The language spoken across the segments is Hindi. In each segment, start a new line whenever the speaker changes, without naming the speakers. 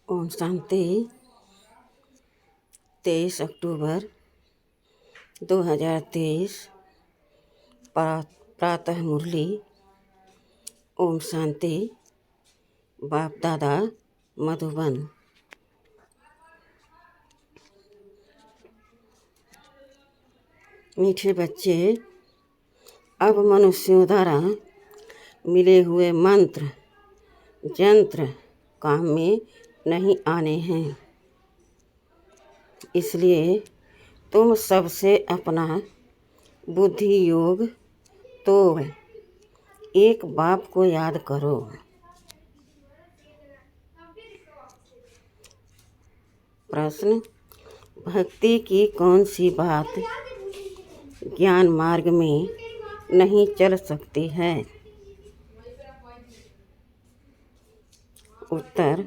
ओम शांति। 23 अक्टूबर 2023 प्रातः मुरली। ओम शांति। बाप दादा मधुबन। मीठे बच्चे, अब मनुष्यों द्वारा मिले हुए मंत्र यंत्र काम में नहीं आने हैं। इसलिए तुम सबसे अपना बुद्धि योग तोड़ एक बाप को याद करो। प्रश्न: भक्ति की कौन सी बात ज्ञान मार्ग में नहीं चल सकती है? उत्तर: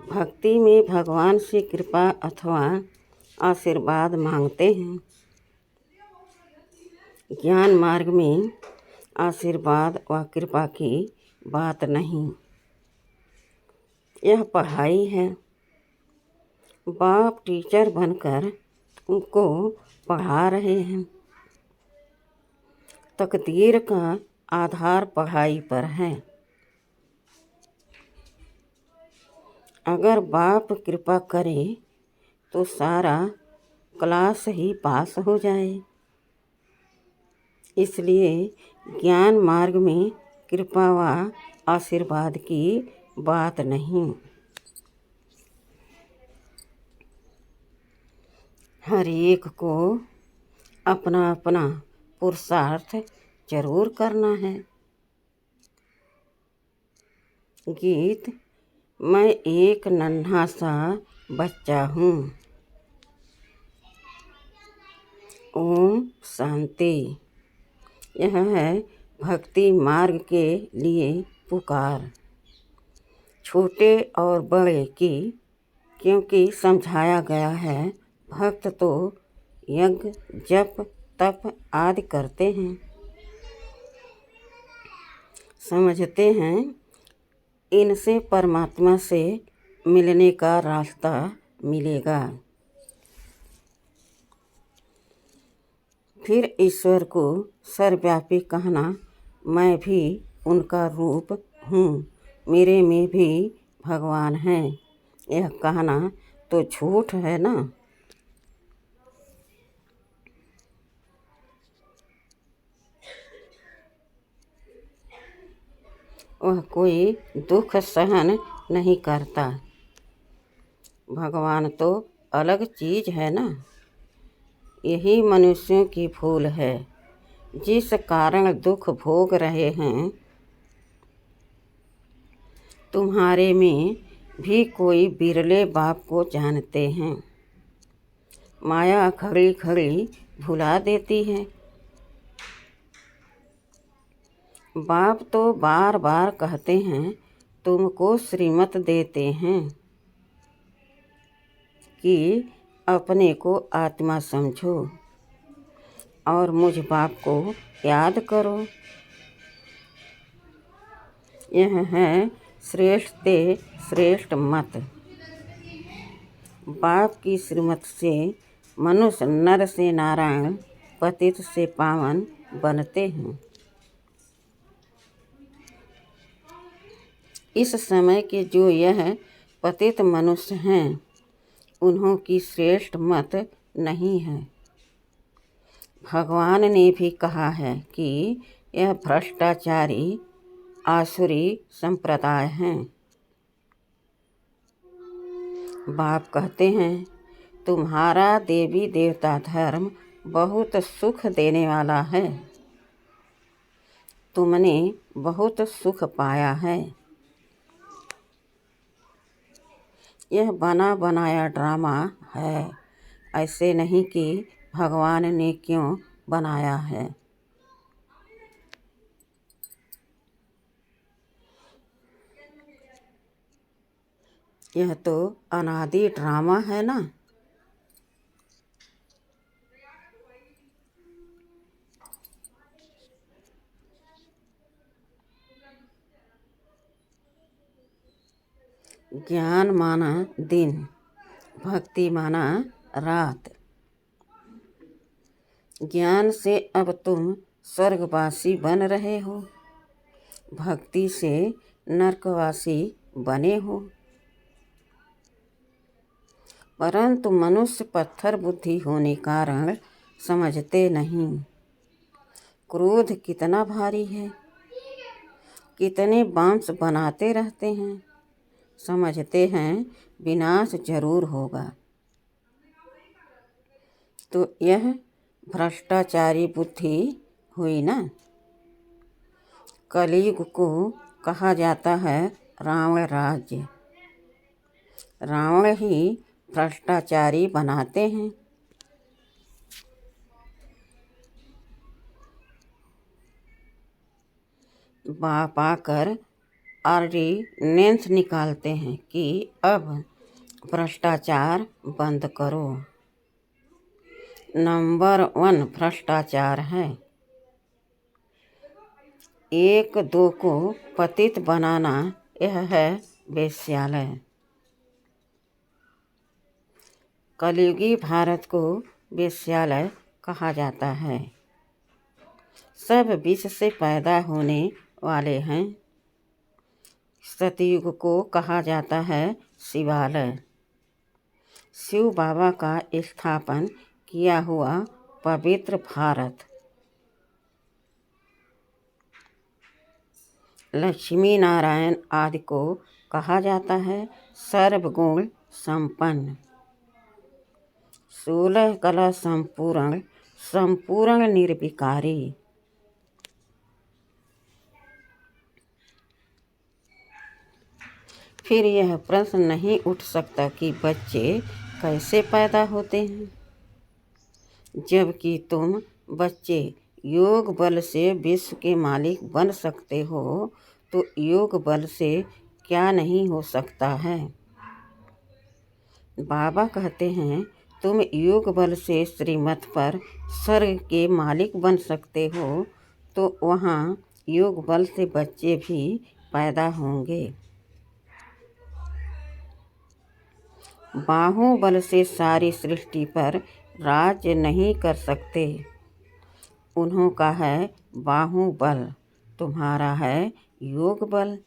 भक्ति में भगवान से कृपा अथवा आशीर्वाद मांगते हैं। ज्ञान मार्ग में आशीर्वाद व कृपा की बात नहीं, यह पढ़ाई है। बाप टीचर बनकर तुमको पढ़ा रहे हैं। तकदीर का आधार पढ़ाई पर है। अगर बाप कृपा करे तो सारा क्लास ही पास हो जाए। इसलिए ज्ञान मार्ग में कृपा व आशीर्वाद की बात नहीं। हर एक को अपना अपना पुरुषार्थ जरूर करना है। गीत: मैं एक नन्हा सा बच्चा हूँ। ओम शांति। यह है भक्ति मार्ग के लिए पुकार, छोटे और बड़े की, क्योंकि समझाया गया है भक्त तो यज्ञ जप तप आदि करते हैं, समझते हैं इनसे परमात्मा से मिलने का रास्ता मिलेगा। फिर ईश्वर को सर्वव्यापी कहना, मैं भी उनका रूप हूँ, मेरे में भी भगवान हैं, यह कहना तो झूठ है ना। वह कोई दुख सहन नहीं करता। भगवान तो अलग चीज है ना। यही मनुष्यों की भूल है, जिस कारण दुख भोग रहे हैं। तुम्हारे में भी कोई बिरले बाप को जानते हैं। माया खड़ी खड़ी भुला देती है। बाप तो बार बार कहते हैं, तुमको श्रीमत देते हैं कि अपने को आत्मा समझो और मुझ बाप को याद करो। यह है श्रेष्ठ से श्रेष्ठ मत। बाप की श्रीमत से मनुष्य नर से नारायण, पतित से पावन बनते हैं। इस समय के जो यह पतित मनुष्य हैं, उन्हों की श्रेष्ठ मत नहीं है। भगवान ने भी कहा है कि यह भ्रष्टाचारी आसुरी संप्रदाय हैं। बाप कहते हैं, तुम्हारा देवी देवता धर्म बहुत सुख देने वाला है। तुमने बहुत सुख पाया है। यह बना बनाया ड्रामा है, ऐसे नहीं कि भगवान ने क्यों बनाया है। यह तो अनादि ड्रामा है ना। ज्ञान माना दिन, भक्ति माना रात। ज्ञान से अब तुम स्वर्गवासी बन रहे हो, भक्ति से नरकवासी बने हो। परंतु मनुष्य पत्थर बुद्धि होने कारण समझते नहीं। क्रोध कितना भारी है, कितने बांस बनाते रहते हैं, समझते हैं विनाश जरूर होगा। तो यह भ्रष्टाचारी बुद्धि हुई ना। कलयुग को कहा जाता है रावण राज्य। रावण ही भ्रष्टाचारी बनाते हैं। बाप आकर ऑर्डिनेंस निकालते हैं कि अब भ्रष्टाचार बंद करो। नंबर 1 भ्रष्टाचार है। एक दो को पतित बनाना, यह है वेश्यालय। कलयुगी भारत को वेश्यालय कहा जाता है। सब विष से पैदा होने वाले हैं। सतयुग को कहा जाता है शिवालय। शिव बाबा का स्थापन किया हुआ पवित्र भारत। लक्ष्मी नारायण आदि को कहा जाता है सर्वगुण संपन्न। 16 कला संपूर्ण, संपूर्ण निर्विकारी। फिर यह प्रश्न नहीं उठ सकता कि बच्चे कैसे पैदा होते हैं, जबकि तुम बच्चे योग बल से विश्व के मालिक बन सकते हो, तो योग बल से क्या नहीं हो सकता है। बाबा कहते हैं तुम योग बल से श्रीमत पर स्वर्ग के मालिक बन सकते हो, तो वहाँ योग बल से बच्चे भी पैदा होंगे। बाहुबल से सारी सृष्टि पर राज्य नहीं कर सकते। उन्हों का है बाहुबल, तुम्हारा है योग बल।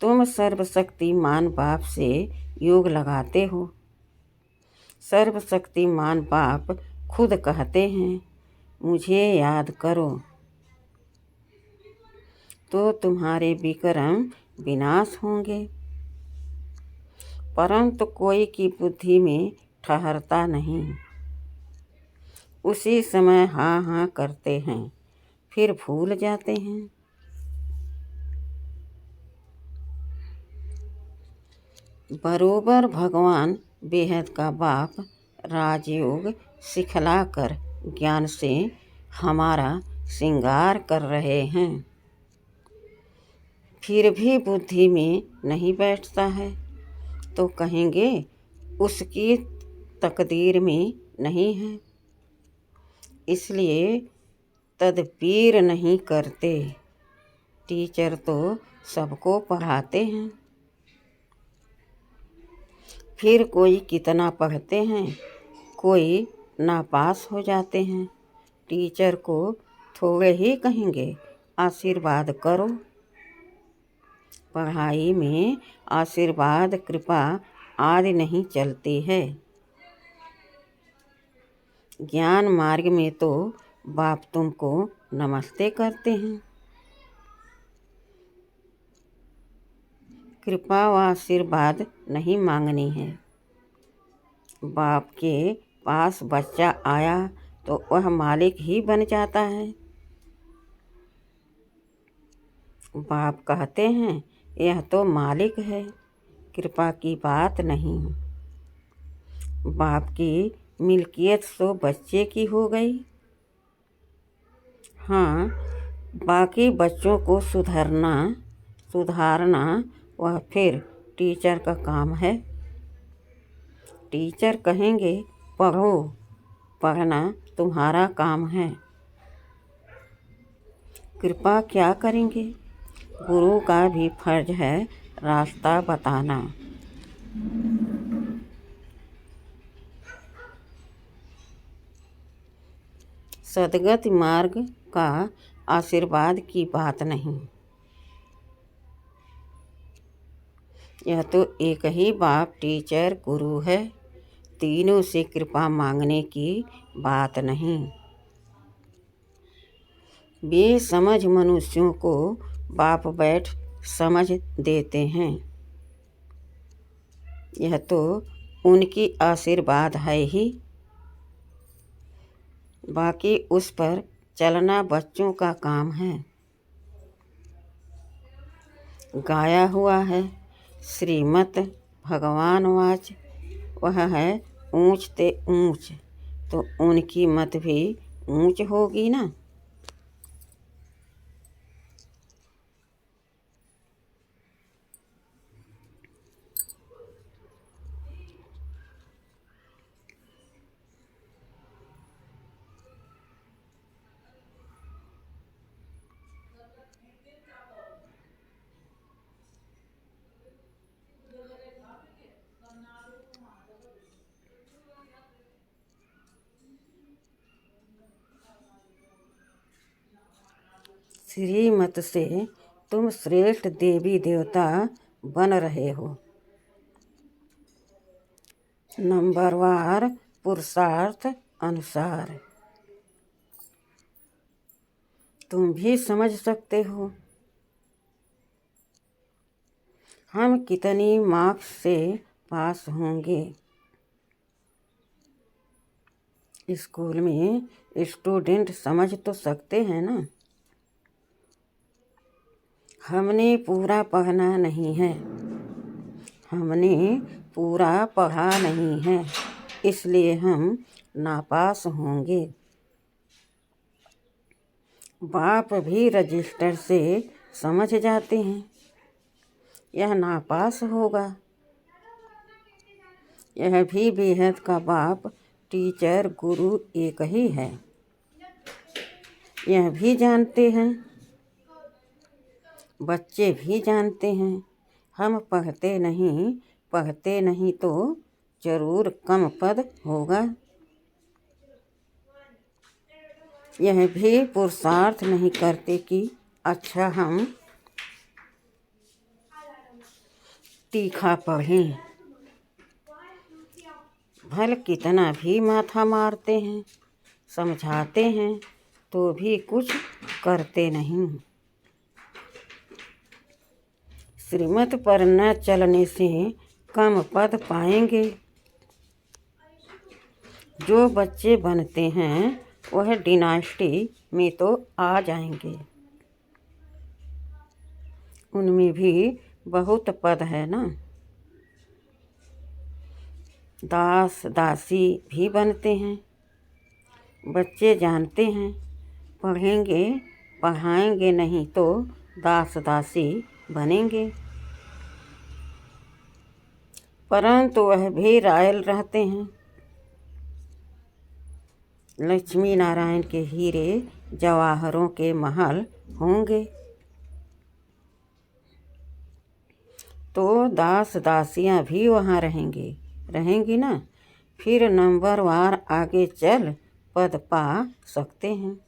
तुम सर्वशक्तिमान बाप से योग लगाते हो। सर्वशक्तिमान बाप खुद कहते हैं मुझे याद करो, तो तुम्हारे विक्रम विनाश होंगे। परंतु कोई की बुद्धि में ठहरता नहीं। उसी समय हाँ हाँ करते हैं, फिर भूल जाते हैं। बरोबर भगवान बेहद का बाप राजयोग सिखलाकर ज्ञान से हमारा श्रृंगार कर रहे हैं। फिर भी बुद्धि में नहीं बैठता है, तो कहेंगे उसकी तकदीर में नहीं है, इसलिए तदबीर नहीं करते। टीचर तो सबको पढ़ाते हैं, फिर कोई कितना पढ़ते हैं, कोई नापास हो जाते हैं। टीचर को थोड़े ही कहेंगे आशीर्वाद करो। पढ़ाई में आशीर्वाद कृपा आदि नहीं चलती है। ज्ञान मार्ग में तो बाप तुमको नमस्ते करते हैं। कृपा व आशीर्वाद नहीं मांगनी है। बाप के पास बच्चा आया तो वह मालिक ही बन जाता है। बाप कहते हैं यह तो मालिक है, कृपा की बात नहीं। बाप की मिल्कियत तो बच्चे की हो गई। हाँ, बाकी बच्चों को सुधारना वह फिर टीचर का काम है। टीचर कहेंगे पढ़ो, पढ़ना तुम्हारा काम है। कृपा क्या करेंगे? गुरु का भी फर्ज है रास्ता बताना। सद्गति मार्ग का आशीर्वाद की बात नहीं, यह तो एक ही बाप टीचर गुरु है, तीनों से कृपा मांगने की बात नहीं। बेसमझ मनुष्यों को बाप बैठ समझ देते हैं, यह तो उनकी आशीर्वाद है ही, बाकी उस पर चलना बच्चों का काम है। गाया हुआ है श्रीमत भगवान वाच, वह है ऊंच ते ऊंच, तो उनकी मत भी ऊंच होगी ना। श्रीमत से तुम श्रेष्ठ देवी देवता बन रहे हो। नंबरवार पुरुषार्थ अनुसार तुम भी समझ सकते हो हम कितनी मार्क्स से पास होंगे। स्कूल में स्टूडेंट समझ तो सकते हैं ना। हमने पूरा पढ़ना नहीं है, हमने पूरा पढ़ा नहीं है, इसलिए हम नापास होंगे। बाप भी रजिस्टर से समझ जाते हैं यह नापास होगा। यह भी बेहद का बाप टीचर गुरु एक ही है, यह भी जानते हैं, बच्चे भी जानते हैं। हम पढ़ते नहीं तो जरूर कम पद होगा। यह भी पुरुषार्थ नहीं करते कि अच्छा हम तीखा पढ़ें। भले कितना भी माथा मारते हैं, समझाते हैं, तो भी कुछ करते नहीं। श्रीमत पर न चलने से कम पद पाएंगे। जो बच्चे बनते हैं वह डिनास्टी में तो आ जाएंगे, उनमें भी बहुत पद है ना। दास दासी भी बनते हैं। बच्चे जानते हैं पढ़ेंगे पढ़ाएंगे नहीं तो दास दासी बनेंगे, परंतु वह भी रायल रहते हैं। लक्ष्मी नारायण के हीरे जवाहरों के महल होंगे, तो दास दासियां भी वहाँ रहेंगी ना। फिर नंबरवार आगे चल पद पा सकते हैं।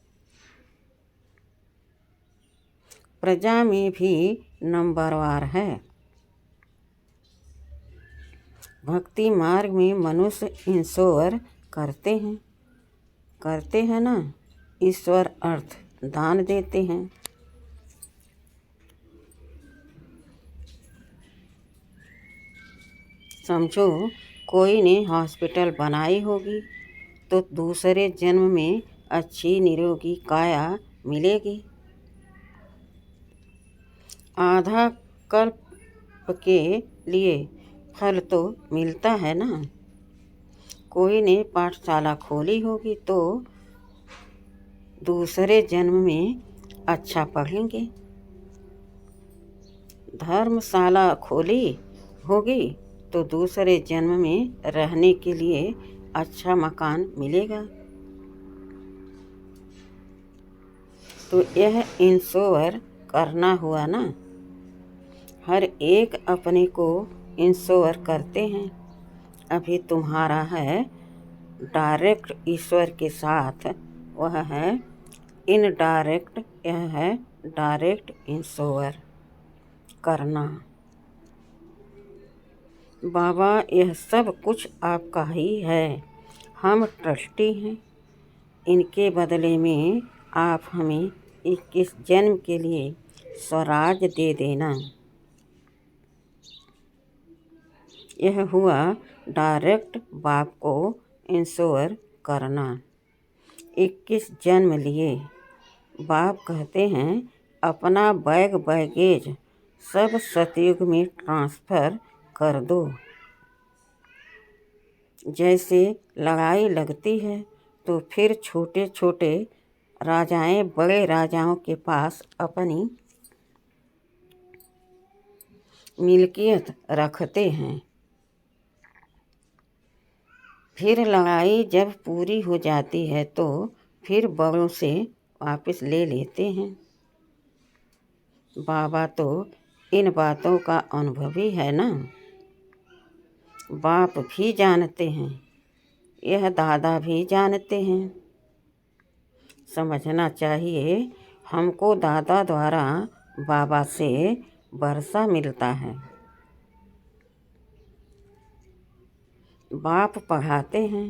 प्रजा में भी नंबरवार है। भक्ति मार्ग में मनुष्य इंश्योर करते हैं ना। ईश्वर अर्थ दान देते हैं। समझो कोई ने हॉस्पिटल बनाई होगी तो दूसरे जन्म में अच्छी निरोगी काया मिलेगी। आधा कल्प के लिए फल तो मिलता है ना। कोई ने पाठशाला खोली होगी तो दूसरे जन्म में अच्छा पढ़ेंगे। धर्मशाला खोली होगी तो दूसरे जन्म में रहने के लिए अच्छा मकान मिलेगा। तो यह इंश्योर करना हुआ ना। हर एक अपने को इंश्योर करते हैं। अभी तुम्हारा है डायरेक्ट ईश्वर के साथ, वह है इनडायरेक्ट, यह है डायरेक्ट इंश्योर करना। बाबा यह सब कुछ आपका ही है, हम ट्रस्टी हैं। इनके बदले में आप हमें 21 जन्म के लिए स्वराज दे देना। यह हुआ डायरेक्ट बाप को इंश्योर करना। 21 जन्म लिए। बाप कहते हैं अपना बैगेज सब सतयुग में ट्रांसफ़र कर दो। जैसे लड़ाई लगती है तो फिर छोटे छोटे राजाएं बड़े राजाओं के पास अपनी मिल्कियत रखते हैं। फिर लड़ाई जब पूरी हो जाती है तो फिर बड़ों से वापस ले लेते हैं। बाबा तो इन बातों का अनुभवी है ना। बाप भी जानते हैं, यह दादा भी जानते हैं। समझना चाहिए हमको दादा द्वारा बाबा से वर्षा मिलता है। बाप पढ़ाते हैं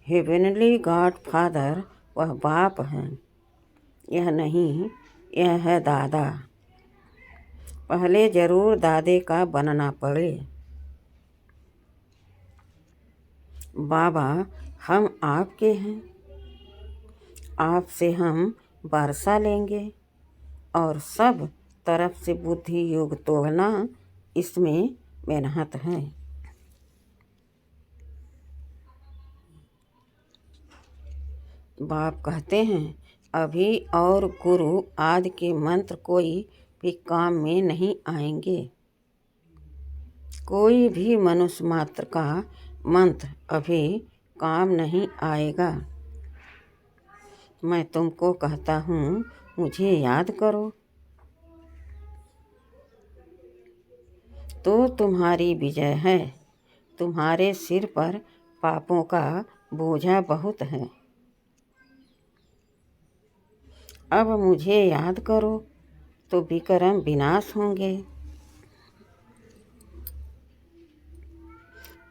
हेवनली गॉड फादर, वह बाप है, यह नहीं, यह है दादा। पहले जरूर दादे का बनना पड़े। बाबा हम आपके हैं, आपसे हम वर्षा लेंगे और सब तरफ से बुद्धि योग तोड़ना, इसमें मेहनत है। बाप कहते हैं अभी और गुरु आदि के मंत्र कोई भी काम में नहीं आएंगे। कोई भी मनुष्य मात्र का मंत्र अभी काम नहीं आएगा। मैं तुमको कहता हूँ मुझे याद करो तो तुम्हारी विजय है। तुम्हारे सिर पर पापों का बोझा बहुत है। अब मुझे याद करो तो विक्रम विनाश होंगे।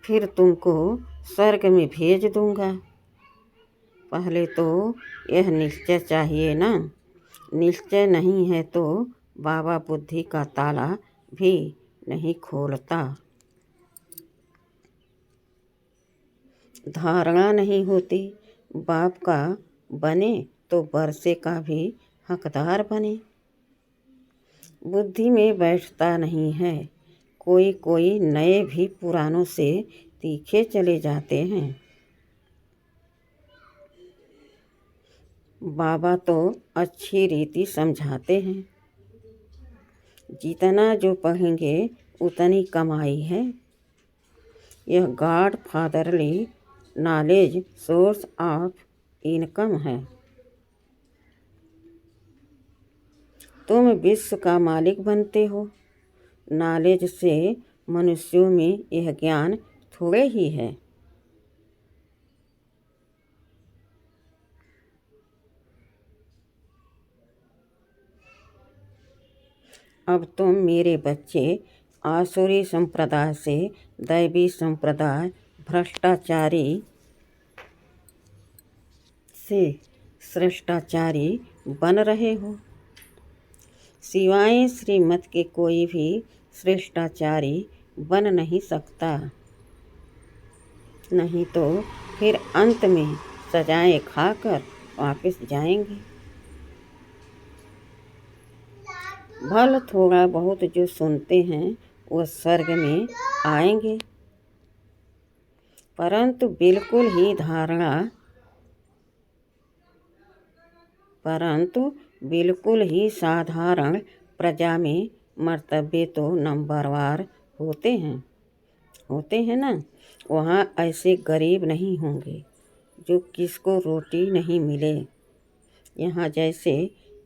फिर तुमको स्वर्ग में भेज दूंगा। पहले तो यह निश्चय चाहिए ना। निश्चय नहीं है तो बाबा बुद्धि का ताला भी नहीं खोलता। धारणा नहीं होती बाप का बने तो वर्षे का भी हकदार बने। बुद्धि में बैठता नहीं है। कोई कोई नए भी पुरानों से तीखे चले जाते हैं। बाबा तो अच्छी रीति समझाते हैं। जितना जो पढ़ेंगे उतनी कमाई है। यह God fatherly knowledge source of income है। तुम विश्व का मालिक बनते हो। नॉलेज से मनुष्यों में यह ज्ञान थोड़े ही है। अब तुम मेरे बच्चे आसुरी संप्रदाय से दैवी संप्रदाय भ्रष्टाचारी से श्रेष्ठाचारी बन रहे हो। सिवाय श्रीमत के कोई भी श्रेष्ठाचारी बन नहीं सकता। नहीं तो फिर अंत में सजाएं खाकर वापस जाएंगे। भल थोड़ा बहुत जो सुनते हैं वो स्वर्ग में आएंगे, परंतु बिल्कुल ही साधारण प्रजा में मर्तबे तो नंबरवार होते हैं ना। वहाँ ऐसे गरीब नहीं होंगे जो किसको रोटी नहीं मिले। यहाँ जैसे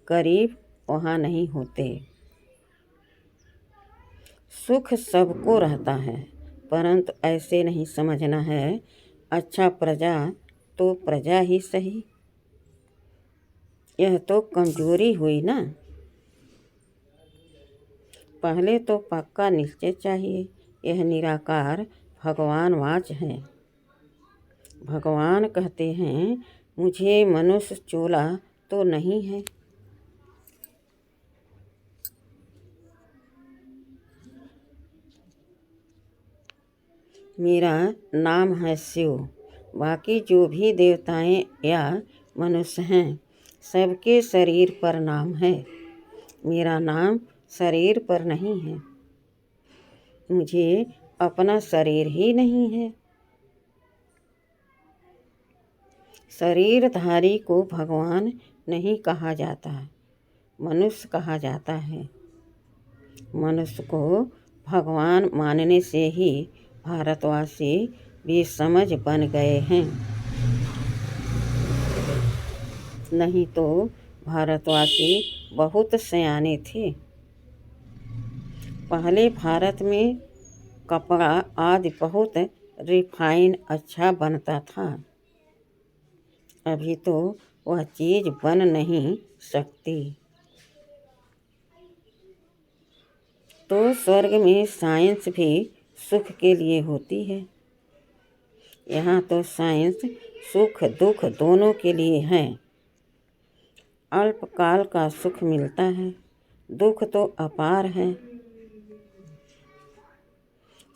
गरीब वहाँ नहीं होते। सुख सबको रहता है, परंतु ऐसे नहीं समझना है अच्छा प्रजा तो प्रजा ही सही। यह तो कमजोरी हुई ना। पहले तो पक्का निश्चय चाहिए। यह निराकार भगवान वाच है। भगवान कहते हैं मुझे मनुष्य चोला तो नहीं है। मेरा नाम है शिव। बाकी जो भी देवताएं या मनुष्य हैं सबके शरीर पर नाम है। मेरा नाम शरीर पर नहीं है। मुझे अपना शरीर ही नहीं है। शरीरधारी को भगवान नहीं कहा जाता, मनुष्य कहा जाता है। मनुष्य को भगवान मानने से ही भारतवासी बेसमझ बन गए हैं। नहीं तो भारतवासी बहुत सयाने थे। पहले भारत में कपड़ा आदि बहुत रिफाइन अच्छा बनता था। अभी तो वह चीज़ बन नहीं सकती। तो स्वर्ग में साइंस भी सुख के लिए होती है। यहाँ तो साइंस सुख दुख दोनों के लिए है। अल्पकाल का सुख मिलता है, दुख तो अपार है।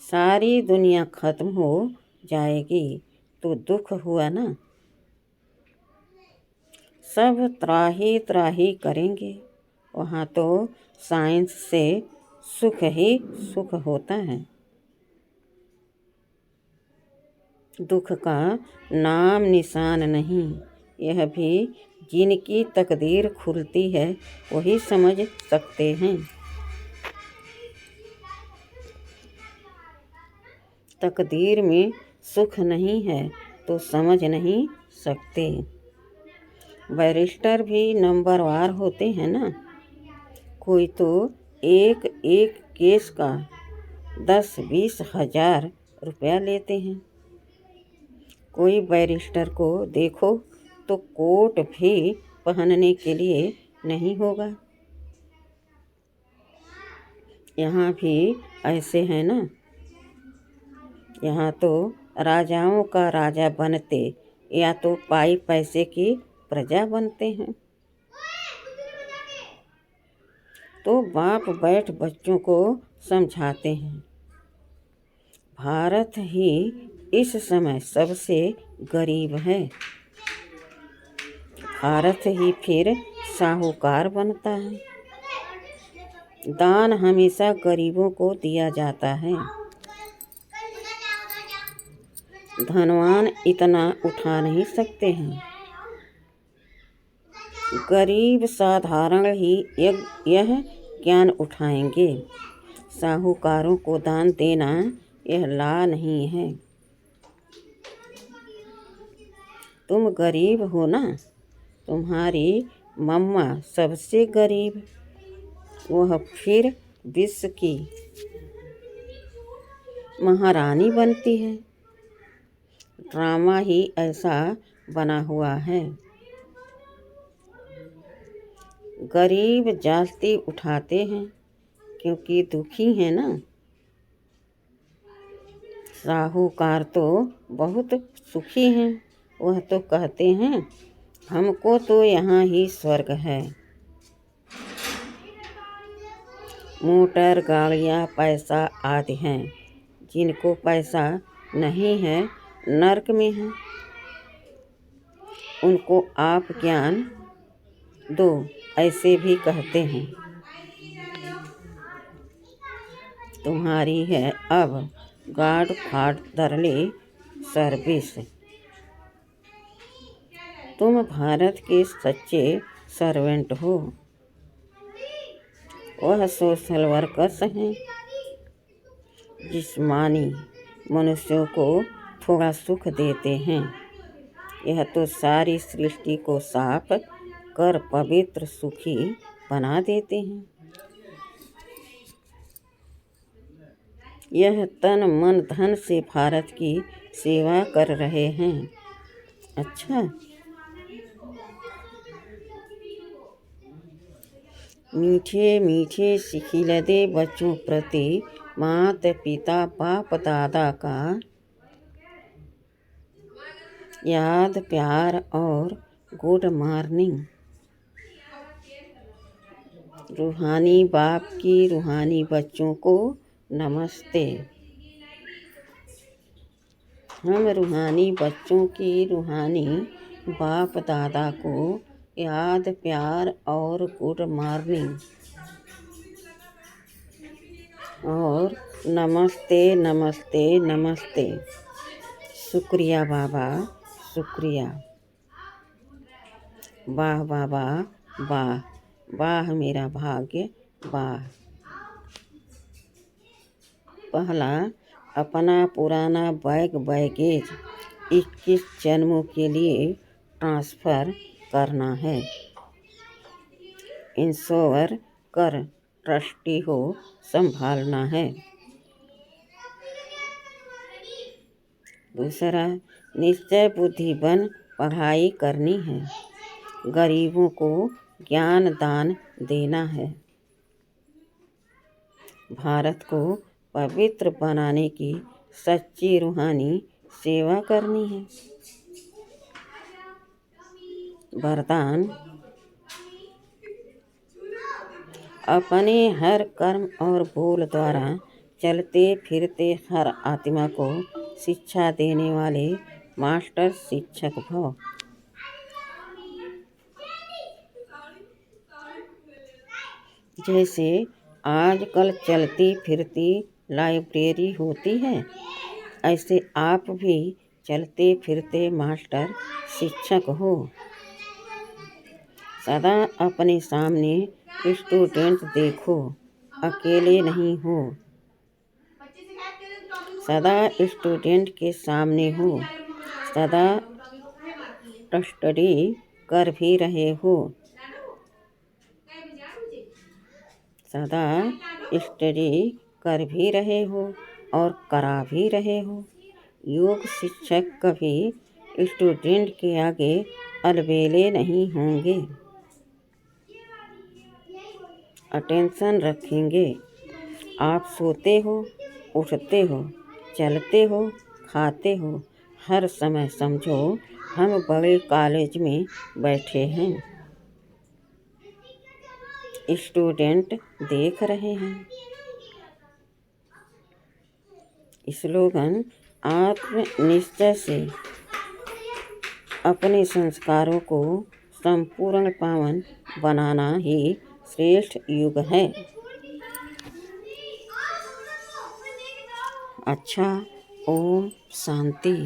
सारी दुनिया खत्म हो जाएगी तो दुख हुआ ना। सब त्राही त्राही करेंगे। वहाँ तो साइंस से सुख ही सुख होता है। दुख का नाम निशान नहीं। यह भी जिनकी तकदीर खुलती है वही समझ सकते हैं। तकदीर में सुख नहीं है तो समझ नहीं सकते। बैरिस्टर भी नंबरवार होते हैं ना। कोई तो एक एक केस का 10-20 हज़ार रुपया लेते हैं। कोई बैरिस्टर को देखो तो कोट भी पहनने के लिए नहीं होगा। यहाँ भी ऐसे हैं ना। यहाँ तो राजाओं का राजा बनते या तो पाई पैसे की प्रजा बनते हैं। तो बाप बैठ बच्चों को समझाते हैं। भारत ही इस समय सबसे गरीब है। भारत ही फिर साहूकार बनता है। दान हमेशा गरीबों को दिया जाता है। धनवान इतना उठा नहीं सकते हैं। गरीब साधारण ही यह ज्ञान उठाएंगे। साहूकारों को दान देना यह ला नहीं है। तुम गरीब हो ना। तुम्हारी मम्मा सबसे गरीब, वह फिर विश्व की महारानी बनती है। ड्रामा ही ऐसा बना हुआ है। गरीब जास्ती उठाते हैं क्योंकि दुखी हैं ना। साहूकार तो बहुत सुखी हैं। वह तो कहते हैं हमको तो यहाँ ही स्वर्ग है। मोटर गाड़ियाँ पैसा आदि हैं। जिनको पैसा नहीं है नर्क में है। उनको आप ज्ञान दो ऐसे भी कहते हैं। तुम्हारी है अब गॉड फादरली सर्विस। तुम भारत के सच्चे सर्वेंट हो। वह सोशल वर्कर्स हैं। जिस्मानी मनुष्यों को थोड़ा सुख देते हैं। यह तो सारी सृष्टि को साफ कर पवित्र सुखी बना देते हैं। यह तन मन धन से भारत की सेवा कर रहे हैं। अच्छा, मीठे मीठे सिखिलदे बच्चों प्रति मात पिता बाप दादा का याद प्यार और गुड मॉर्निंग। रूहानी बाप की रूहानी बच्चों को नमस्ते। हम रूहानी बच्चों की रूहानी बाप दादा को याद प्यार और गुड मॉर्निंग और नमस्ते नमस्ते नमस्ते। शुक्रिया बाबा, शुक्रिया। वाह बाबा, वाह वाह मेरा भाग्य, वाह। पहला, अपना पुराना बैगेज 21 जन्मों के लिए ट्रांसफ़र करना है। इंश्योर कर ट्रस्टी हो संभालना है। दूसरा, निश्चय बुद्धि बन पढ़ाई करनी है। गरीबों को ज्ञान दान देना है। भारत को पवित्र बनाने की सच्ची रूहानी सेवा करनी है। वरदान, अपने हर कर्म और बोल द्वारा चलते फिरते हर आत्मा को शिक्षा देने वाले मास्टर शिक्षक भव। जैसे आजकल चलती फिरती लाइब्रेरी होती है, ऐसे आप भी चलते फिरते मास्टर शिक्षक हो। सदा अपने सामने स्टूडेंट देखो, अकेले नहीं हो। सदा स्टूडेंट के सामने हो, सदा स्टडी कर भी रहे हो, सदा स्टडी कर भी रहे हो और करा भी रहे हो। योग शिक्षक कभी स्टूडेंट के आगे अलबेले नहीं होंगे। अटेंशन रखेंगे। आप सोते हो, उठते हो, चलते हो, खाते हो, हर समय समझो हम बड़े कॉलेज में बैठे हैं। स्टूडेंट देख रहे हैं। स्लोगन, आत्मनिश्चय से अपने संस्कारों को संपूर्ण पावन बनाना ही श्रेष्ठ युग है। अच्छा, ओम शांति।